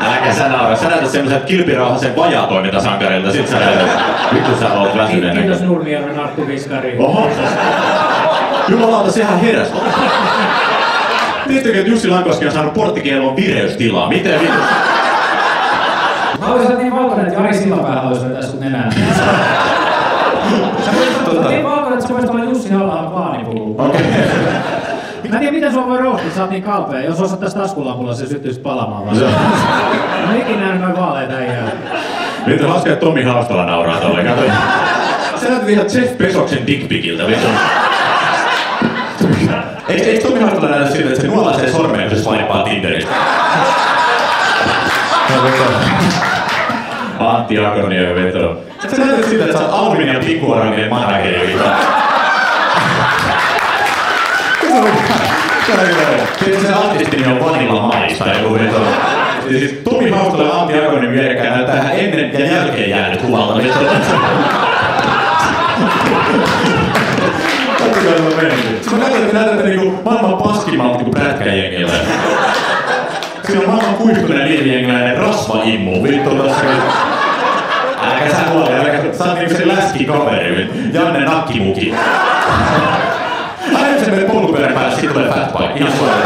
Äläkä sä naura. Sä näytät semmoiselta kilpirauhasen vajaatoimintasankarilta. Sit sä näytät, vittu sä oot väsyneenä. Kiitos Nurmijärven Arttu Viskari. Oho. Jumalauta, sehän heräs. Tiedättekö, että Jussi Lankoski on saanut porttikielon vireystilaa? Miten vittu? Mä olisin niin valkoinen, että Jari Sillanpää haluaisi vetää sut nenään. Sä oot niin valkoinen, että sä voisit olla Jussi Halla-ahon vaanipuu. Okei. Mä en tiedä, miten sua voi rohtia, sä oot niin kalpea. Jos osat tässä taskulampulla, se syttyisit palamaan vaan. Mä en ikinä nähnyt noin vaaleita äijää. Nyt laskee, että Tommi Haustala nauraa tolle. Sä näytät ihan Jeff Bezoksen dickpikiltä, vittu. Eikö Tommi Haustala näytä siltä, että se nuolaisee sormeen, kun se swipaa Tinderistä? Antti Akonio veto. Sä näytät siltä, että sä oot Aluminium pikkuorangien manageri, vittu. Se artistin on Vanilla Mais tai joku veto. Siis Tommi Haustala ja Antti Akonin vierekkäin näyttää ennen ja jälkeen jäänyt kuvalta veto. Mä näytän, että näytätte niinku maailman paskimmalta niinku prätkäjengillä. Siinä on maailman kuihtunen liivijengiläinen rasvaimmu, vittu tossa. Äläkä sä huoli, sä oot niinku se läskikaveri, Janne Nakkimuki. Aina se menee polkupyörän päälle, sit tulee fatbike, ihan suoraan.